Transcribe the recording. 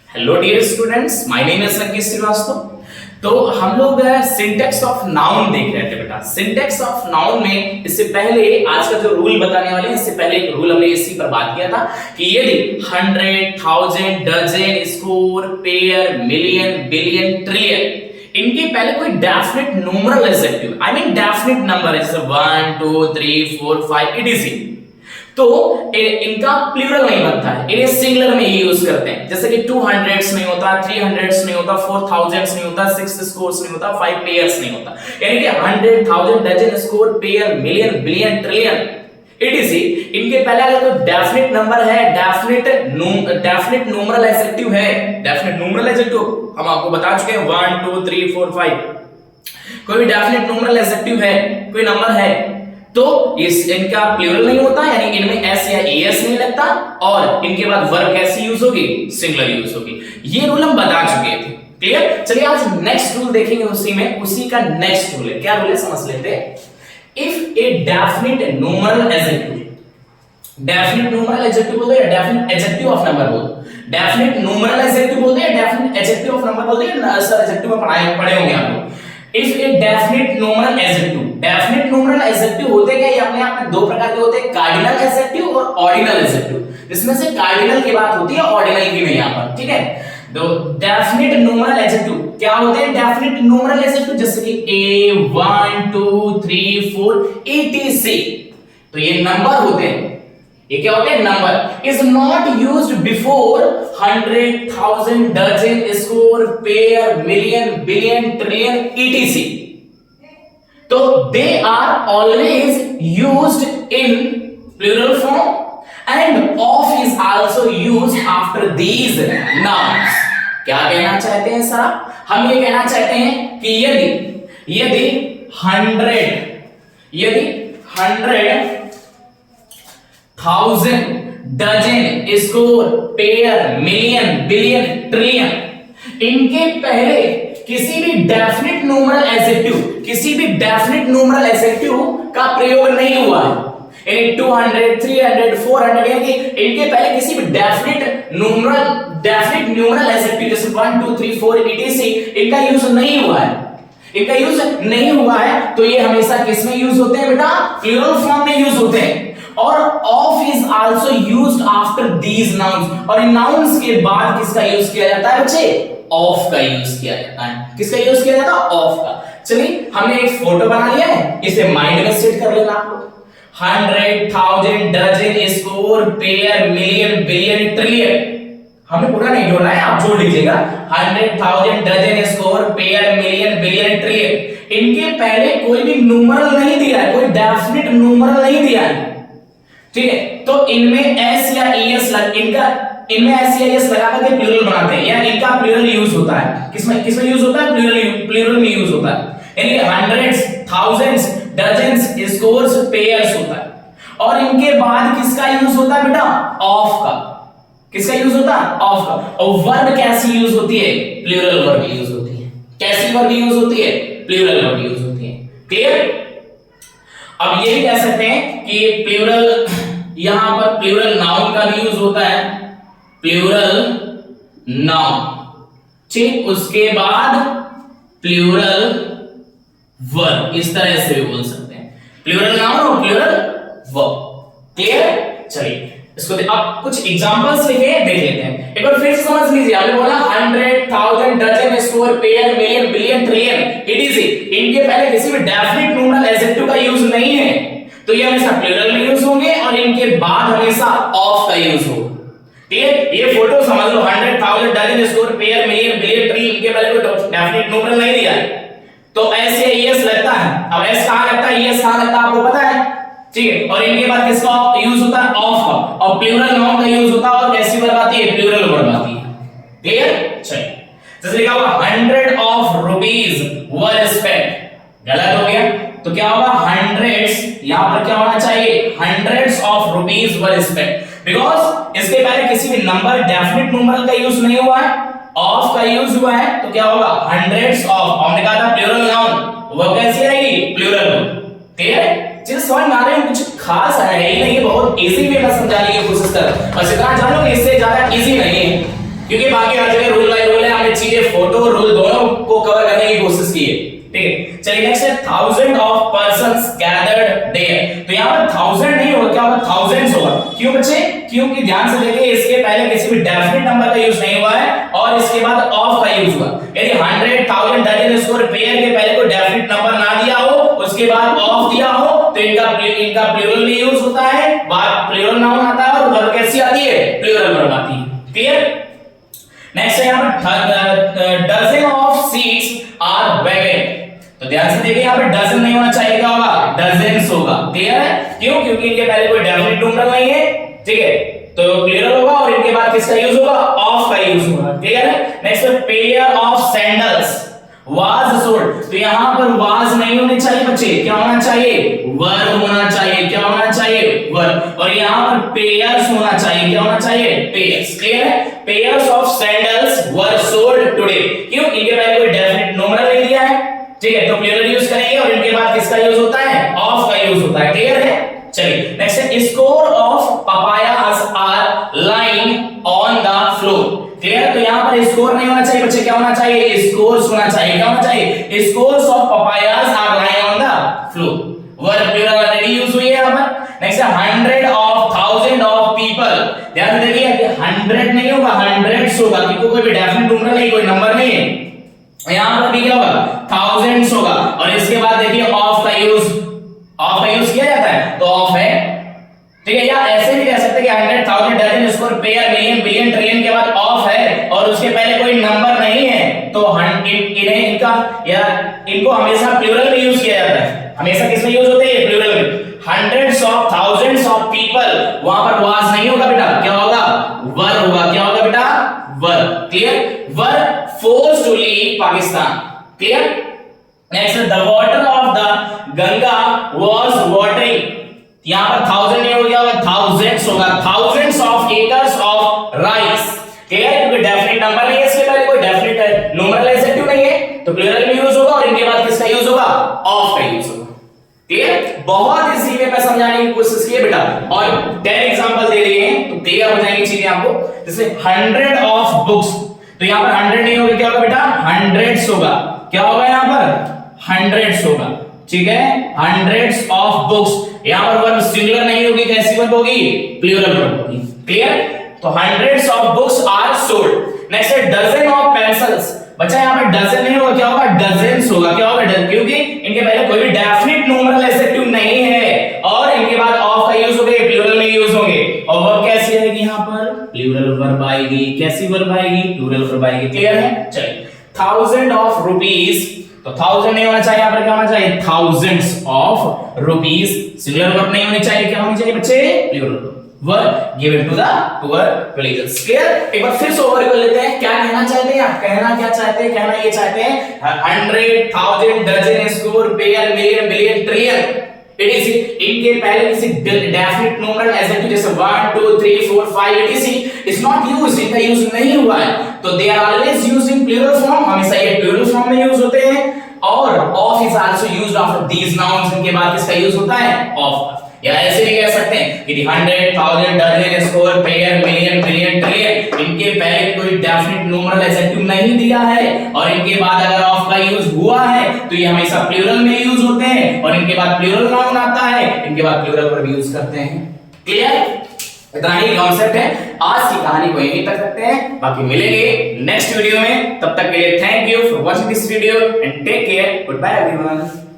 Hello dear students, my name is Sanket Shrivastava. तो हम लोग सिंटैक्स ऑफ नाउन देख रहे थे बेटा। सिंटैक्स ऑफ नाउन में इससे पहले आज का जो रूल बताने वाले हैं, इससे पहले एक रूल हमने इसी पर बात किया था कि यदि 100, 1000, dozen, score, pair, million, billion, trillion इनके पहले कोई definite numeral adjective, I mean definite number है, जैसे 1 2 3 4 5 etc, तो इनका प्लूरल नहीं बनता है, इन्हें सिंगुलर में ही यूज करते हैं। जैसे कि 200s नहीं होता, 300s नहीं होता, 4000s नहीं होता, 6 स्कोर्स नहीं होता, 5 पेयर्स नहीं होता। यानी कि 100, 1000, dozen, score, pair, million, billion, trillion etc इनके पहले अगर कोई डेफिनेट नंबर है, डेफिनेट न्यूमरल एडजेक्टिव है, डेफिनेट न्यूमरल एडजेक्टिव हम आपको बता चुके हैं 1 2 3 4 5, कोई भी डेफिनेट न्यूमरल एडजेक्टिव है, कोई नंबर है, तो इस इनका प्लूरल नहीं होता, यानी इनमें एस या एस नहीं लगता, और इनके बाद वर्ब कैसी यूज होगी, सिंगुलर यूज होगी। ये रूल हम बता चुके थे, क्लियर। चलिए आज नेक्स्ट रूल देखेंगे, उसी का नेक्स्ट रूल है। क्या रूल है समझ लेते हैं। If a definite numeral adjective, definite numeral adjective बोलते हैं, डेफिनेट एडजेक्टिव ऑफ नंबर बोलते हैं, डेफिनेट न्यूमरल एडजेक्टिव बोलते हैं, डेफिनेट एडजेक्टिव ऑफ नंबर बोलते हैं, सर एडजेक्टिव में पढ़े होंगे आप लोग। If a definite numeral adjective, definite numeral adjective होते क्या, ये अपने आप में दो प्रकार के होते हैं, कार्डिनल एडजेक्टिव और ऑर्डिनल एडजेक्टिव। इसमें से कार्डिनल की बात होती है, ऑर्डिनल की नहीं यहाँ पर, ठीक है। तो डेफिनेट न्यूमरल एडजेक्टिव क्या होते हैं, डेफिनेट न्यूमरल एडजेक्टिव जैसे कि a 1 2 3 4 etc, तो ये नंबर होते हैं, ये क्या होते हैं, number. Is not used before 100, 1000, dozen, score, pair, million, billion, trillion etc, तो they are always used in plural form and of is also used after these nouns. क्या कहना चाहते हैं सर, हम ये कहना चाहते हैं कि यदि 100, 1000, dozen, score, pair, million, billion, trillion इनके पहले किसी भी डेफिनेट न्यूमरल एडजेक्टिव का प्रयोग नहीं हुआ है, यानी 200, 300, 400, यानी इनके पहले किसी भी डेफिनेट न्यूमरल एडजेक्टिव जैसे 1 2 3 4 etc इनका यूज नहीं हुआ है, तो ये हमेशा किस में यूज होते हैं बेटा, प्लूरल फॉर्म में यूज होते हैं। और of is also used after these nouns, और इन नाउन्स के बाद किसका यूज किया जाता है बच्चे, ऑफ का यूज किया जाता है। किसका यूज किया जाता है, ऑफ का। चलिए हमने एक फोटो बना लिया है, इसे माइंड में सेट कर लेना आप लोग। 100, 1000, dozen, score, pair, million, billion, trillion हमने पूरा नहीं जोड़ना है, आप जोड़ लीजिएगा। 100, 1000, dozen, score, pair, million, billion, trillion इनके पहले कोई भी न्यूमरल नहीं दिया है, कोई डेफिनेट न्यूमरल नहीं दिया है, ठीक है। तो इनमें एस या एस इनमें एस या एस लगा करके प्लूरल बनाते हैं, या इनका प्लूरल यूज होता है। किसमें यूज होता है, प्लूरल में यूज होता है, यानी hundreds, thousands, dozens, scores, pairs होता है। और इनके बाद किसका यूज होता है बेटा, ऑफ का। किसका यूज होता है, ऑफ का। और वर्ब कैसी यूज होती है, प्लूरल वर्ब यूज होती है। कैसी वर्ब यूज होती है, प्लूरल वर्ब यूज होती है, क्लियर। अब ये भी कह सकते हैं कि प्लूरल, यहां पर प्लूरल नाउन का भी यूज होता है, प्लूरल नाउन, ठीक। उसके बाद प्लूरल वर्ब, इस तरह से भी बोल सकते हैं, प्लूरल नाउन और प्लूरल वर्ब, क्लियर। चलिए इसको अब कुछ एग्जांपल्स लिखे देख लेते हैं, एक बार फिर से समझ लीजिए। आपने बोला 100, 1000, dozen, score, pair, million, billion, trillion etc इनके पहले किसी भी डेफिनेट न्यूमरल एडजेक्टिव का यूज नहीं है, तो ये हमेशा प्लूरल में यूज होंगे, और इनके बाद हमेशा ऑफ का यूज होगा, ठीक। ये फोटो समझ लो, 100, 1000, dozen, score, pair, million, billion, trillion इनके पहले कोई डेफिनेट न्यूमरल नहीं दिया है, तो ऐसे एस लगता है। अब एस कहां लगता है, एस कहां लगता है आपको पता है, ठीक है। और इनके बाद किसका यूज होता है, ऑफ का, और प्लूरल नाउन का यूज होता है, और कैसी वर्ब आती है, प्लूरल वर्ब आती है, क्लियर। चलिए जैसे लिखा हुआ 100 ऑफ रुपीस वर स्पेंट, गलत हो गया, तो क्या होगा, hundreds, यहां पर क्या होना चाहिए, hundreds of rupees were spent, because इसके पहले किसी भी नंबर डेफिनेट न्यूमरल का यूज नहीं हुआ है, ऑफ का यूज हुआ है, तो क्या होगा, hundreds ऑफ, हमने कहा था प्लूरल नाउन, वो कैसी आएगी, प्लूरल, क्लियर। चीज समझ में आ रही है, कुछ खास है ही नहीं, बहुत इजी वे में समझाने की कोशिश कर, बस इतना जानो कि इससे ज्यादा इजी नहीं है, क्योंकि बाकी हर जगह रूल बाय रूल है, हमने चीजें फोटो रूल दोनों को कवर करने की कोशिश की है, ठीक है। चलिए नेक्स्ट है thousand of persons gathered there. तो यहाँ पर थाउजेंड नहीं होगा, क्या होगा, थाउजेंड्स होगा। क्यों बच्चे, क्योंकि ध्यान से देखिए इसके पहले किसी भी डेफिनेट नंबर का यूज नहीं हुआ है और इसके बाद ऑफ का यूज हुआ। यदि 100,000 डजन स्क्वायर पेयर के पहले कोई डेफिनेट नंबर ना दिया हो, उसके बाद ऑफ दिया हो, तो इनका प्लूरल में यूज होता है, बाद प्लूरल नाउन आता है और वर्ब कैसी आती है, प्लूरल वर्ब आती है। क्लियर। नेक्स्ट है यहाँ पर dozen of seats are vacant. तो ध्यान से देखिए यहाँ पे डजन नहीं होना चाहिए, क्या होगा, डजन्स होगा। क्लियर है, क्यों, क्योंकि इनके पहले कोई डेफिनेट न्यूमरल नहीं है, ठीक है, तो प्लूरल होगा और इनके बाद किसका यूज होगा, ऑफ का यूज होगा। क्लियर है। नेक्स्ट है pair of sandals was sold. तो यहाँ पर वाज नहीं होने चाहिए बच्चे, क्या होना चाहिए, वर्ब होना चाहिए। क्या होना चाहिए, वर्ब। और यहाँ पर पेयर्स होना चाहिए, क्या होना चाहिए, पेयर्स। क्लियर है। Pairs of sandals were sold today. क्यों, इनके पहले कोई डेफिनेट न्यूमरल नहीं दिया है, ठीक है, तो प्लूरल यूज करेंगे और इनके बाद किसका यूज होता है, ऑफ का यूज होता है। क्लियर है। चलिए नेक्स्ट है score of papayas are lying on the floor. Clear. तो यहाँ पर स्कोर नहीं होना चाहिए बच्चे, क्या होना चाहिए, स्कोर्स होना चाहिए। क्या होना चाहिए, scores of papayas are lying on the floor. Verb plural already use हुई है यहाँ पर। नेक्स्ट है 100 ऑफ 1000 ऑफ पीपल। ध्यान से देखिए कि 100 नहीं होगा, हंड्रेड्स होगा, क्योंकि कोई भी डेफिनेट न्यूमरल नहीं, कोई नंबर नहीं है। यहाँ पर भी क्या होगा, थाउजेंड्स होगा और इसके बाद देखिए ऑफ का यूज किया जाता है, तो ऑफ है, ठीक है। या ऐसे भी कह सकते हैं कि 100,000 dozen square pair million billion trillion के बाद ऑफ है और उसके पहले कोई नंबर नहीं है, तो इनको हमेशा प्लूरल में यूज किया जाता है। हमेशा किसमें यूज होते हैं, प्लूरल में। Hundreds of thousands of people, वहां पर वाज नहीं होगा बेटा, क्या होगा, वर होगा। क्या होगा बेटा, war. Clear. War forced to leave Pakistan. Clear. Next the water of the Ganga was watering. यहां पर 1000 नहीं हो गया, थाउजेंड्स होगा। Thousands of acres of rice. Clear. क्योंकि डेफिनेट नंबर नहीं है, इसके पहले कोई डेफिनेट न्यूमरल एडजेक्टिव नहीं है, तो प्लूरल में यूज होगा और इनके बाद किसका यूज होगा, ऑफ का यूज होगा। क्लियर। बहुत इजी वे में समझाने की कोशिश की है बेटा और 10 एग्जांपल दे दिए हैं, तो क्लियर हो जाएंगी चीजें आपको। जैसे 100 ऑफ बुक्स, तो यहां पर 100 नहीं होगा, क्या होगा बेटा, हंड्रेड्स होगा। क्या होगा यहां पर, हंड्रेड्स होगा, ठीक है। हंड्रेड्स ऑफ बुक्स, यहां पर वर्ब सिंगुलर नहीं होगी, कैसी वर्ब होगी, प्लूरल वर्ब होगी। क्लियर। तो hundreds of books are sold. Next है डजन ऑफ पेंसिल्स। बच्चा यहां पर डजन नहीं होगा, क्या होगा, डजन्स होगा। क्या होगा, क्योंकि इनके पहले कोई भी डेफिनेट न्यूमरल एडजेक्टिव नहीं है और इनके बाद ऑफ का यूज होगा, प्लूरल में यूज होंगे। और वर्ब कैसी आएगी, यहां पर प्लूरल वर्ब आएगी। कैसी वर्ब आएगी, प्लूरल वर्ब आएगी। क्लियर है। चलिए 1000 ऑफ रुपीस, तो 1000 नहीं होना चाहिए, यहां पर क्या होना चाहिए, thousands of rupees. Singular verb नहीं होनी चाहिए, क्या होनी चाहिए बच्चे, plural verb given to the poor villagers। Clear. एक बार फिर से ओवर कर लेते हैं, क्या कहना चाहते हैं आप, कहना क्या चाहते हैं, कहना ये चाहते हैं 100,000 dozen square pair million billion trillion, it is इनके पहले किसी डेफिनेट न्यूमरल एडजेक्टिव जैसे 1 2 3 4 5 etc इज नॉट यूज्ड, इनका यूज नहीं हुआ है, तो they are always used in plural form. हमेशा ये प्लूरल फॉर्म में यूज होते हैं। और of is also used after these nouns, इनके बाद किसका यूज होता है, ऑफ। या ऐसे भी कह सकते हैं कि 100,000 dozen square pair million billion trillion, इनके पहले कोई डेफिनेट न्यूमरल एडजेक्टिव नहीं दिया है और इनके बाद अगर ऑफ का यूज हुआ है तो ये हमेशा प्लूरल में यूज होते हैं और इनके बाद प्लूरल नाउन आता है, इनके बाद प्लूरल वर्ब यूज करते हैं। क्लियर। इतना ही कॉन्सेप्ट है। आज की कहानी को यहीं तक रखते हैं, बाकी मिलेंगे नेक्स्ट वीडियो में। तब तक के लिए thank you for watching this video and take care. Good bye everyone.